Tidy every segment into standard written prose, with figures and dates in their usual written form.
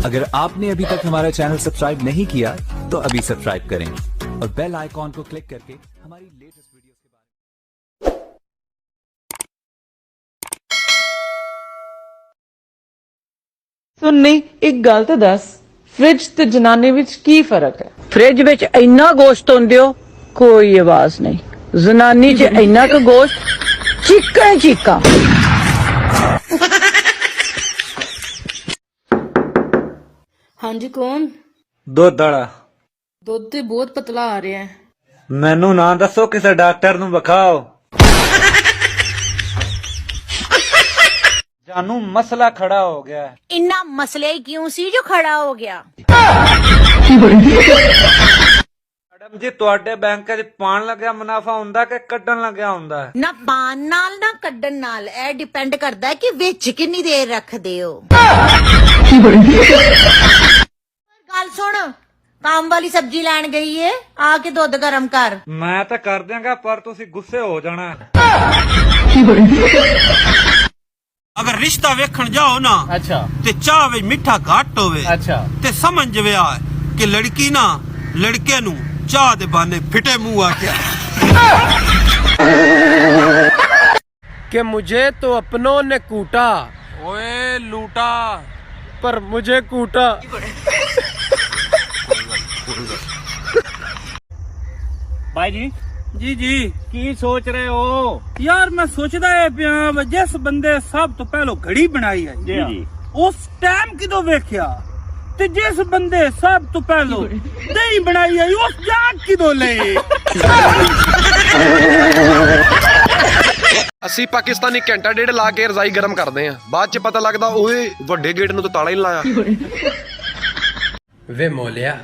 अगर आपने अभी तक हमारा चैनल सब्सक्राइब नहीं किया तो अभी सब्सक्राइब करें और बेल आइकॉन को क्लिक करके हमारी लेटेस्ट वीडियोस के बारे में। सुननी एक गल तो दस, फ्रिज ते जनाने विच की फर्क है? फ्रिज विच इन्ना गोश्त होंदियो कोई आवाज नहीं, जनानी च इन्ना क गोश्त चीका ही चीका। हाँ जी कौन? दुध वाला दुध ते बहुत पतला आ रहा है। मैनू ना दसो, किसी डॉक्टर नू विखाओ। जानू मसला खड़ा हो गया है। इन्ना मसले क्यों सी जो खड़ा हो गया? मैडम जी तुहाडे बैंक च पान लग्या मुनाफा हुंदा कि कड्डन लग्या हुंदा है? ना पान नाल ना कड्डन नाल, ए डिपेंड करदा है कि विच कितनी देर रखदे हो। गल सुन, काम वाली सब्जी लैन गई है, आके दुध गरम कर। मैं तो कर देंगा पर तुसी गुस्से हो जाना। अगर रिश्ता वेखण जाओ ना, अच्छा, ते चाह विच मिठा घट होवे, अच्छा, ते समझ विया कि लड़की ना लड़के नू चाह दे बहाने फिटे मुंह आके कि मुझे तो अपनों ने कूटा, ओए लूटा, पर मुझे कूटा। भाई जी जी जी की सोच रहे हो? यार मैं सोचदा है पिया जिस बंदे सब तो पहलो घड़ी बनाई है जी उस टाइम किदों वेख्या, ते जिस बंदे सब तो पहलो दही बनाई है उस जान किदों ले। ਅਸੀਂ ਪਾਕਿਸਤਾਨੀ ਘੰਟਾ ਡੇਢ ਲਾ ਕੇ ਰਜ਼ਾਈ ਗਰਮ ਕਰਦੇ ਆ, ਬਾਅਦ ਚ ਪਤਾ ਲੱਗਦਾ ਓਏ ਵੱਡੇ ਗੇਟ ਨੂੰ ਤਾਂ ਤਾਲਾ ਹੀ ਨੀ ਲਾਇਆ। ਵੇ ਮੋਲਿਆ,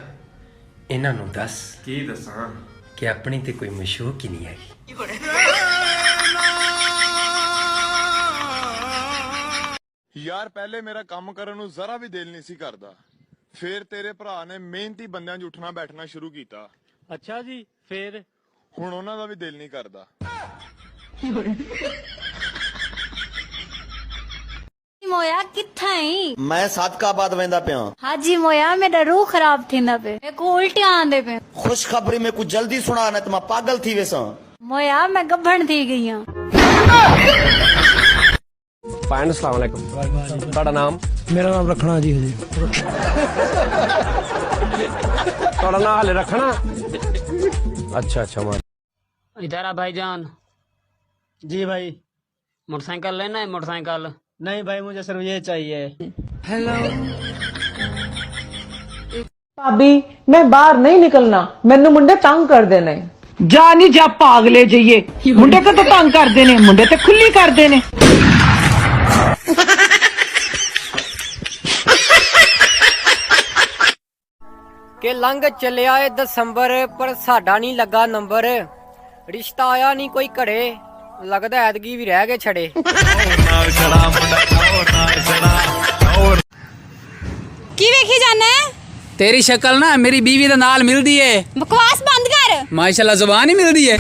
ਇਹਨਾਂ ਨੂੰ ਦੱਸ। ਕੀ ਦੱਸਾਂ? ਕਿ ਆਪਣੀ ਤੇ ਕੋਈ ਮਸ਼ੂਕ ਹੀ ਨਹੀਂ ਹੈਗੀ। ਯਾਰ ਪਹਿਲੇ ਮੇਰਾ ਕੰਮ ਕਰਨ ਨੂੰ ਜ਼ਰਾ ਵੀ ਦਿਲ ਨਹੀਂ ਸੀ ਕਰਦਾ, ਫਿਰ ਤੇਰੇ ਭਰਾ ਨੇ ਮਿਹਨਤੀ ਬੰਦਿਆਂ 'ਚ ਉੱਠਣਾ ਬੈਠਣਾ ਸ਼ੁਰੂ ਕੀਤਾ। अच्छा जी फिर? ਹੁਣ ਉਹਨਾਂ ਦਾ ਵੀ ਦਿਲ ਨਹੀਂ ਕਰਦਾ। मोया किथा है? मैं सादकाबाद वेंदा पिया। हाजी मोया मेरा रूह खराब थींदा पे, को उल्टियां आंदे पे। खुशखबरी में कुछ जल्दी सुना, न त मां पागल थी वेसा। मोया मैं गब्भण थी गई हां। पायन अस्सलाम वालेकुम। ਤੁਹਾਡਾ ਨਾਮ? मेरा नाम रखना जी। हजी ਤੁਹਾਡਾ ਨਾਮ ਹਲੇ ਰੱਖਣਾ? अच्छा अच्छा मार। इधर आ भाईजान। जी भाई। मोटरसाइकिल लेना है? मोटरसाइकिल नहीं भाई मुझे सिर्फ ये चाहिए। भाभी मैं बाहर नहीं निकलना, मैनू मुंडे तंग कर देने। जा नहीं जा पागले जाइए, मुंडे को तो तंग कर देने, मुंडे तो खुली कर देने। के लंघ चलिया है दसंबर पर साडा नहीं लगा नंबर, रिश्ता आया नहीं कोई घरे, लगदा ऐदगी भी रह गए छड़े। की वेखी जाना है? तेरी शक्ल ना मेरी बीवी दे नाल मिलदी है। बकवास बंद कर। माशाल्लाह जुबान ही मिलदी है।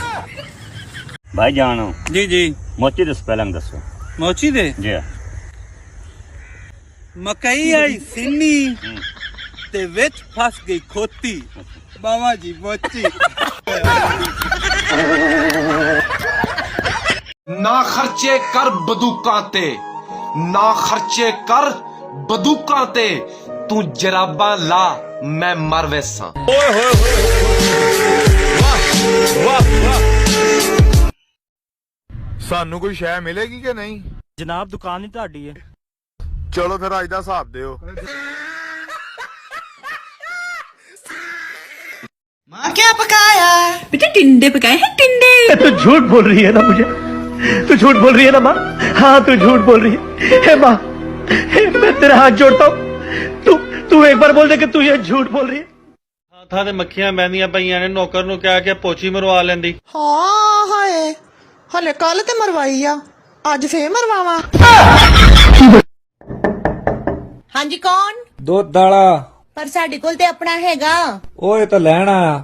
भाई जानो जी जी मोची दस पहले दसो। मोची दे जी मकई आई सिन्नी ते विच फस गई खोती, बाबा जी मोची। ना खर्चे कर बदूकां ते, ना खर्चे कर बदूकां ते, तू जराबा ला मैं मर वैसा। ਸਾਨੂੰ ਕੋਈ ਸ਼ੈ ਮਿਲੇਗੀ ਕਿ ਨਹੀਂ? जनाब दुकान ही ਤੁਹਾਡੀ है। ਚਲੋ ਫਿਰ ਅੱਜ ਦਾ ਹਿਸਾਬ ਦਿਓ। मां क्या पकाया? बेटा टिंडे पकाए हैं, टिंडे। तू झूठ बोल रही है ना मुझे? तू झूठ बोल रही है ना माँ? हाँ तू झूठ बोल रही है। हे माँ, मैं तेरा हाथ जोड़ता हूँ, तू एक बार बोल दे कि तू ये झूठ बोल रही है। ਥਾਂ ਤੇ ਮੱਖੀਆਂ ਬੈੰਦੀਆਂ ਪਈਆਂ ਨੇ, ਨੌਕਰ ਨੂੰ ਕਿਹਾ ਕਿ ਪੋਚੀ ਮਰਵਾ ਲੈਂਦੀ। हाँ हाय हले कल ते मरवाई आ, अज फिर मरवावा। हाँ जी कौन? दुध वाला पर साडे कोल ते अपना हैगा। ओए तो लेना आया।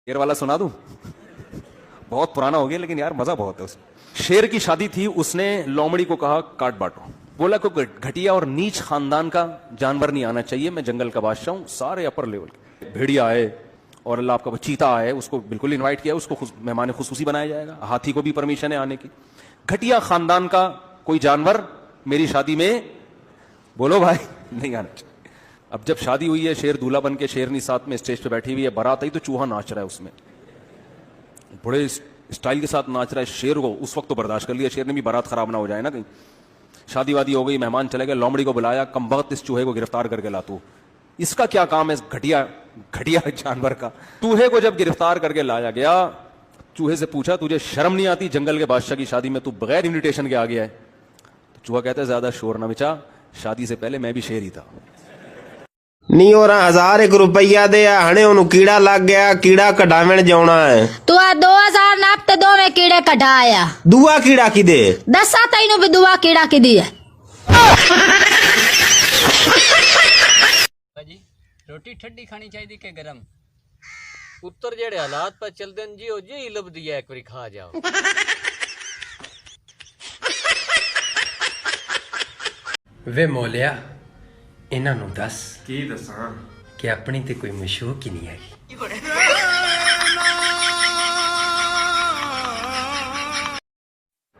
शेर वाला सुना दूं? बहुत पुराना हो गया लेकिन यार मजा बहुत है उसमें। शेर की शादी थी, उसने लोमड़ी को कहा काट बांटो। बोला कोई घटिया और नीच खानदान का जानवर नहीं आना चाहिए, मैं जंगल का बादशाह हूं, सारे अपर लेवल के। भेड़िया आए और अल्लाह आपका चीता आए, उसको बिल्कुल इनवाइट किया, उसको मेहमान खुसूसी बनाया जाएगा। हाथी को भी परमिशन है आने की। घटिया खानदान का कोई जानवर मेरी शादी में, बोलो भाई, नहीं आना चाहिए। अब जब शादी हुई है, शेर दूल्हा बन के शेरनी साथ में स्टेज पे बैठी हुई है, बारात आई तो चूहा नाच रहा है उसमें, बड़े स्टाइल के साथ नाच रहा है। शेर को उस वक्त तो बर्दाश्त कर लिया शेर ने भी, बारात खराब ना हो जाए ना कहीं। शादी वादी हो गई, मेहमान चले गए, लोमड़ी को बुलाया, कमबख्त इस चूहे को गिरफ्तार करके ला। तू इसका क्या काम है इस घटिया जानवर का? चूहे को जब गिरफ्तार करके लाया गया, चूहे से पूछा तुझे शर्म नहीं आती, जंगल के बादशाह की शादी में तू बगैर इन्विटेशन के आ गया है? तो चूहा कहता है ज्यादा शोर ना मचा, शादी से पहले मैं भी शेर ही था। नी और 1000 रुपया दे हणे ओनू कीड़ा लग गया, कीड़ा कढावण जाना है। तू आ 2000 नाप ते दो में कीड़े कढ़ाया। दुआ कीड़ा की दे? दसा तैनू भी दुआ कीड़ा की दी है। जी रोटी ठंडी खानी चाहिए कि गरम? उत्तर जेड़े हालात पर चलदे न जी ओ जी लभदी है, एक बारी खा जाओ। वे मौलिया इन्हां नूं दस की दसां कि अपनी ते कोई मशूक ही नहीं हैगी।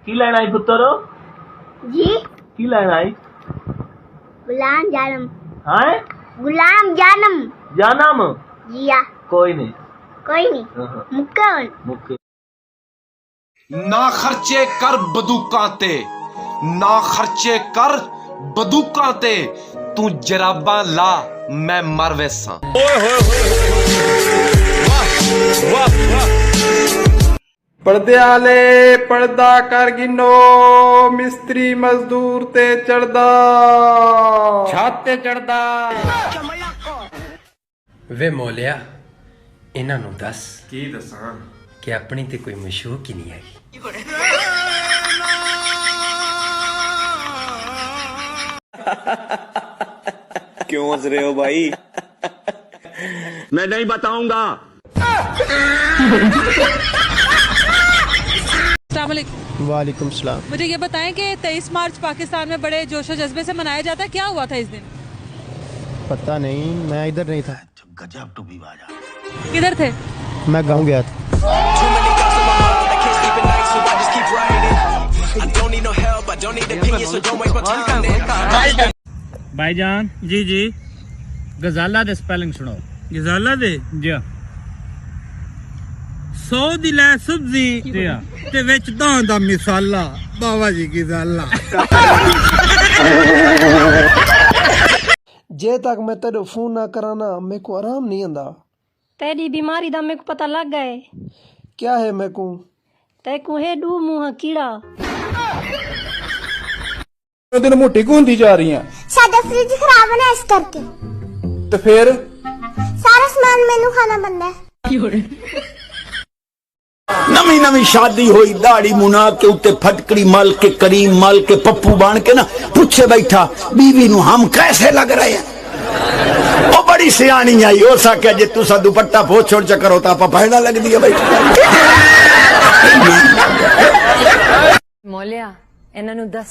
की लेना आई पुत्रो? जी की लेना आई? गुलाम जानम। हाँ गुलाम जानम। जानम? जिया। कोई नहीं, कोई नहीं। मुक्कन मुक्के। ना खर्चे कर बदूका ते, ना खर्चे कर बदूका ते, तू जराबा ला मैं मर वैसा। पर्दे आले पर्दा कर गिनो, मिस्त्री मजदूर ते चढ़दा, छत ते चढ़दा। वे मौलिया इन्हां नूं दस की दसां कि अपनी ते कोई मशूक ही नहीं हैगी। क्यों हंस रहे हो भाई? मैं नहीं बताऊंगा। वालेकुम सलाम। मुझे ये बताएं कि 23 मार्च पाकिस्तान में बड़े जोशो जज्बे से मनाया जाता है, क्या हुआ था इस दिन? पता नहीं, मैं इधर नहीं था। गजब टू भी बाजा। किधर थे? मैं गाँव गया था। भाईजान जी जी गजाला दे स्पेलिंग सुनो। गजाला दे जी 100 दी लै सब्जी ते विच दां दा मिसाला, बाबा जी गजाला। जे तक मैं तेरे फोन ना कराना मेरे को आराम नहीं आंदा। तेरी बीमारी दा मेरे को पता लग गए। क्या है मेरे को? तेको है डू मुंह कीड़ा। दिन मोटी क्यों होती जा रही है? सादा फ्रिज खराब है ना इस करके। तो फिर सारा सामान मेनू खाना बनना है। नवी नवी शादी हुई, दाढ़ी मुना के उत्ते फटकड़ी मल के, करीम मल के, पप्पू बाण के ना पूछे बैठा बीवी नु हम कैसे लग रहे हैं। वो बड़ी सियानी आई, हो सके जे तुसा दुपट्टा पोछ छोड़ चक्कर होता आपा पहना लग दिया भाई। मौलिया इन्हां नूं दस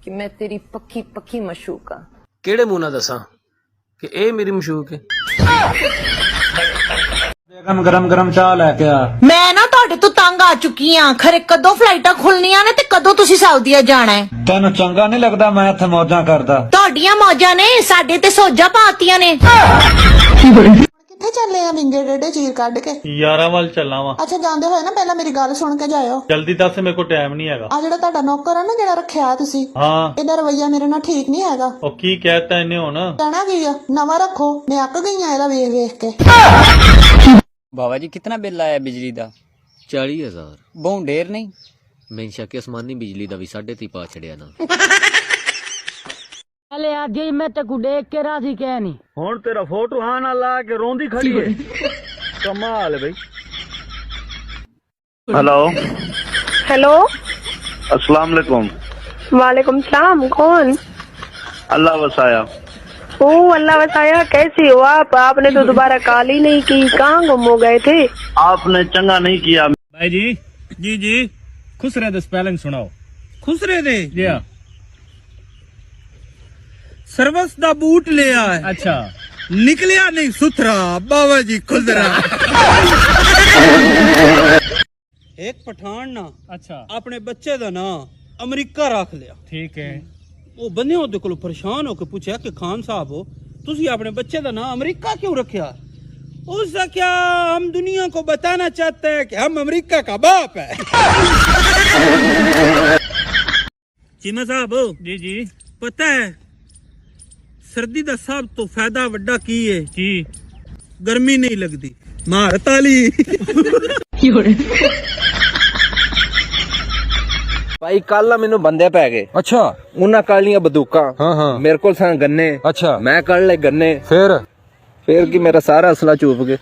कि मैं तेरी पक्की पक्की मशूक हाँ। केड़े मुंह नाल दसां कि ए मेरी मशूक है? गरम गरम चाह लेके आ। मैं ना ਤੁਹਾਡੇ ਤੋਂ ਤੰਗ ਆ ਚੁੱਕੀ ਆ। ਖਰੇ ਕਦੋਂ ਫਲਾਈਟਾਂ ਖੁੱਲਣੀਆਂ ਨੇ ਤੇ ਕਦੋਂ ਤੁਸੀਂ ਸਾਊਦੀਆ ਜਾਣਾ ਹੈ? ਤੈਨੂੰ ਚੰਗਾ ਨਹੀਂ ਲੱਗਦਾ ਮੈਂ ਇੱਥੇ ਮੌਜਾਂ ਕਰਦਾ? ਤੁਹਾਡੀਆਂ ਮੌਜਾਂ ਨੇ ਸਾਡੇ ਤੇ ਸੋਝਾਂ ਪਾਤੀਆਂ ਨੇ। ਕਿੱਥੇ ਚੱਲੇ ਆ ਵਿੰਗੇ ਡੇਡੇ ਚੀਰ ਕੱਢ ਕੇ? ਯਾਰਾਂ ਵੱਲ ਚੱਲਾਂ ਵਾ। ਅੱਛਾ ਜਾਂਦੇ ਹੋਏ ਨਾ ਪਹਿਲਾਂ ਮੇਰੀ ਗੱਲ ਸੁਣ ਕੇ ਜਾਇਓ। ਜਲਦੀ ਦੱਸ, ਮੇਰੇ ਕੋਲ ਟਾਈਮ ਨਹੀਂ ਹੈਗਾ। ਆ ਜਿਹੜਾ ਤੁਹਾਡਾ ਨੌਕਰ ਆ ਨਾ, ਜਿਹੜਾ ਰੱਖਿਆ ਤੁਸੀਂ, ਹਾਂ, ਇਹਦਾ ਰਵੱਈਆ ਮੇਰੇ ਨਾਲ ਠੀਕ ਨਹੀਂ ਹੈਗਾ। ਉਹ ਕੀ ਕਹਿਤਾ ਇਹਨੇ ਹੁਣ? ਕਹਿਣਾ ਕੀ ਆ, ਨਵਾਂ ਰੱਖੋ। ਮੈਂ ਅੱਕ ਗਈ ਆ ਇਹਦਾ ਵੇਖ ਵੇਖ ਕੇ। बाबा जी कितना बिल आया बिजली दा? 40,000। बहुत ढेर नहीं? मैं शक आसमानी बिजली दा भी 3.5 पा छड़िया ना। अले आज मैं तेको देख के राजी कह नहीं। हुण तेरा फोटो हाँ ना ला के रोंदी खड़ी है। कमाल है भाई। हेलो हेलो अस्सलाम वालेकुम। वालेकुम सलाम। कौन? अल्लाह वसाया। ओ अल्लाह वसाया, कैसे हो आप? आपने तो दोबारा कॉल ही नहीं की, कहाँ गुम हो गए थे? आपने चंगा नहीं किया। भाई जी जी जी खुसरे दे स्पेलिंग सुनाओ। खुसरे दे जी ਸਰਵਸ ਦਾ ਬੂਟ ਲਿਆ ਹੈ ਅੱਛਾ ਨਿਕਲਿਆ ਨਹੀਂ ਸੁਥਰਾ ਬਾਬਾ ਜੀ ਖੁਦਰਾ ਇੱਕ ਪਠਾਨ ਨਾ ਅੱਛਾ ਆਪਣੇ ਬੱਚੇ ਦਾ ਨਾਂ ਅਮਰੀਕਾ ਰੱਖ ਲਿਆ ਠੀਕ ਹੈ ਉਹ ਬੰਦੇ ਉਹਦੇ ਕੋਲ ਪਰੇਸ਼ਾਨ ਹੋ ਕੇ ਪੁੱਛਿਆ ਕਿ ਖਾਨ ਸਾਹਿਬ ਹੋ ਤੁਸੀਂ ਆਪਣੇ बच्चे का नाम अमेरिका क्यों रखा उसका क्या हम दुनिया को बताना चाहते हैं कि हम अमेरिका का बाप है चीमा साहब जी जी पता है सर्दी का सब तो फायदा वड्डा की है जी गर्मी नहीं लगती मार ताली ਭਾਈ ਕੱਲ ਨਾ ਮੈਨੂੰ ਬੰਦੇ ਪੈ ਗਏ ਅੱਛਾ ਉਹਨਾਂ ਕੱਢ ਲੀਆਂ ਬੰਦੂਕਾਂ ਹਾਂ ਮੇਰੇ ਕੋਲ ਸਨ ਗੰਨੇ ਅੱਛਾ ਮੈਂ ਕੱਢ ਲਏ ਗੰਨੇ ਫਿਰ ਕੀ ਮੇਰਾ ਸਾਰਾ ਅਸਲਾ ਚੂਪ ਗਏ